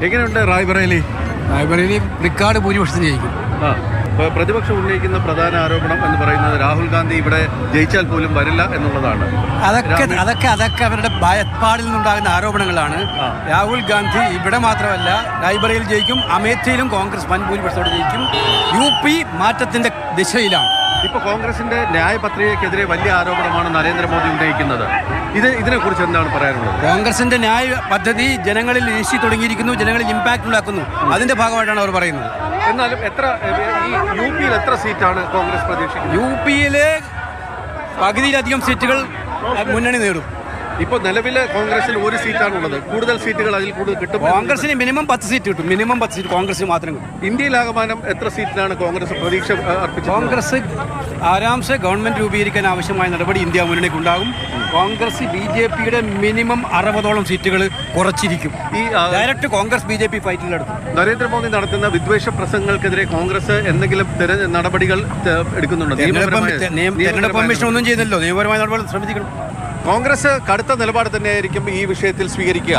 എങ്ങനെയുണ്ട് റായ്ബറേലി? റായ്ബറേലി റിക്കാർഡ് ഭൂരിപക്ഷത്തിന് ജയിക്കും. പ്രതിപക്ഷം ഉന്നയിക്കുന്ന പ്രധാന ആരോപണം എന്ന് പറയുന്നത് രാഹുൽ ഗാന്ധി ഇവിടെ ജയിച്ചാൽ പോലും വരില്ല എന്നുള്ളതാണ്. അതൊക്കെ അവരുടെ ഭയപ്പാടിൽ നിന്നുണ്ടാകുന്ന ആരോപണങ്ങളാണ്. രാഹുൽ ഗാന്ധി ഇവിടെ മാത്രമല്ല റായ്ബറേലിയിൽ ജയിക്കും, അമേഠിയിലും കോൺഗ്രസ് വൻ ഭൂരിപക്ഷത്തോടെ ജയിക്കും. UP മാറ്റത്തിന്റെ ദിശയിലാണ്. ഇപ്പോൾ കോൺഗ്രസിന്റെ ന്യായ പത്രികയ്ക്കെതിരെ വലിയ ആരോപണമാണ് നരേന്ദ്രമോദി ഉന്നയിക്കുന്നത്. ഇതിനെക്കുറിച്ച് എന്താണ് പറയാനുള്ളത്? കോൺഗ്രസിന്റെ ന്യായ പദ്ധതി ജനങ്ങളിൽ വീശി തുടങ്ങിയിരിക്കുന്നു, ജനങ്ങളിൽ ഇമ്പാക്ട് ഉണ്ടാക്കുന്നു. അതിന്റെ ഭാഗമായിട്ടാണ് അവർ പറയുന്നത്. എന്നാലും UP യിൽ എത്ര സീറ്റാണ് കോൺഗ്രസ് പ്രതീക്ഷിക്കുന്നത്? UP യിലെ പകുതിയിലധികം സീറ്റുകൾ മുന്നണി നേടും. ഇപ്പോൾ നിലവിലെ കോൺഗ്രസിൽ 1 സീറ്റാണുള്ളത്. കൂടുതൽ സീറ്റുകൾ അതിൽ കൂടുതൽ കിട്ടും. കോൺഗ്രസിന് മിനിമം 10 സീറ്റ് കിട്ടും. മിനിമം 10 സീറ്റ് കോൺഗ്രസിന് മാത്രം കിട്ടും. ഇന്ത്യയിലാകമാനം എത്ര സീറ്റിലാണ് കോൺഗ്രസ് പ്രതീക്ഷ അർപ്പിച്ചത്? കോൺഗ്രസ് ആരാംസെ ഗവൺമെന്റ് രൂപീകരിക്കാൻ ആവശ്യമായ നടപടി ഇന്ത്യ മുന്നണിക്ക് ഉണ്ടാകും. കോൺഗ്രസ് BJPയുടെ മിനിമം 60ഓളം സീറ്റുകൾ കുറച്ചിരിക്കും. ഡയറക്റ്റ് കോൺഗ്രസ് BJP ഫൈറ്റിലെടുക്കും. നരേന്ദ്രമോദി നടത്തുന്ന വിദ്വേഷ പ്രസംഗങ്ങൾക്കെതിരെ കോൺഗ്രസ് എന്തെങ്കിലും നടപടികൾ എടുക്കുന്നുണ്ടോ? തെരഞ്ഞെടുപ്പ് കമ്മീഷൻ ഒന്നും ചെയ്യുന്നില്ലല്ലോ. നിയമപരമായ നടപടികൾ ശ്രമിക്കണം. കോൺഗ്രസ് കടുത്ത നിലപാട് തന്നെയായിരിക്കും ഈ വിഷയത്തിൽ സ്വീകരിക്കുക.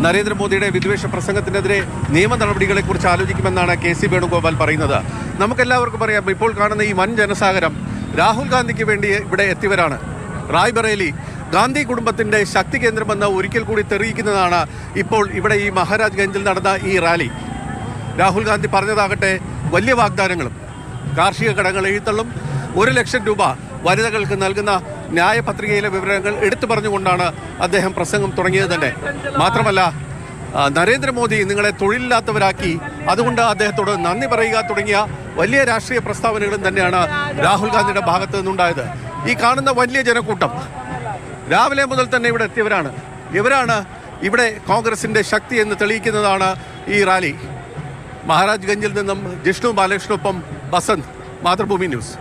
നരേന്ദ്രമോദിയുടെ വിദ്വേഷ പ്രസംഗത്തിനെതിരെ നിയമ നടപടികളെക്കുറിച്ച് ആലോചിക്കുമെന്നാണ് KC വേണുഗോപാൽ പറയുന്നത്. നമുക്കെല്ലാവർക്കും അറിയാം, ഇപ്പോൾ കാണുന്ന ഈ വൻ ജനസാഗരം രാഹുൽ ഗാന്ധിക്ക് വേണ്ടി ഇവിടെ എത്തിയവരാണ്. റായ്ബറേലി ഗാന്ധി കുടുംബത്തിൻ്റെ ശക്തി കേന്ദ്രമെന്ന് ഒരിക്കൽ കൂടി തെളിയിക്കുന്നതാണ് ഇപ്പോൾ ഇവിടെ ഈ മഹാരാജ്ഗഞ്ചിൽ നടന്ന ഈ റാലി. രാഹുൽ ഗാന്ധി പറഞ്ഞതാകട്ടെ വലിയ വാഗ്ദാനങ്ങളും കാർഷിക കടങ്ങൾ എഴുത്തള്ളും, 1 ലക്ഷം രൂപ വനിതകൾക്ക് നൽകുന്ന ന്യായപത്രികയിലെ വിവരങ്ങൾ എടുത്തു പറഞ്ഞുകൊണ്ടാണ് അദ്ദേഹം പ്രസംഗം തുടങ്ങിയത് തന്നെ. മാത്രമല്ല നരേന്ദ്രമോദി നിങ്ങളെ തൊഴിലില്ലാത്തവരാക്കി, അതുകൊണ്ട് അദ്ദേഹത്തോട് നന്ദി പറയുക തുടങ്ങിയ വലിയ രാഷ്ട്രീയ പ്രസ്താവനകളും തന്നെയാണ് രാഹുൽ ഗാന്ധിയുടെ ഭാഗത്തു നിന്നുണ്ടായത്. ഈ കാണുന്ന വലിയ ജനക്കൂട്ടം രാവിലെ മുതൽ തന്നെ ഇവിടെ എത്തിയവരാണ്. ഇവരാണ് ഇവിടെ കോൺഗ്രസിൻ്റെ ശക്തി എന്ന് തെളിയിക്കുന്നതാണ് ഈ റാലി. മഹാരാജ്ഗഞ്ചിൽ നിന്നും ജിഷ്ണു ബാലകൃഷ്ണനൊപ്പം ബസന്ത്, മാതൃഭൂമി ന്യൂസ്.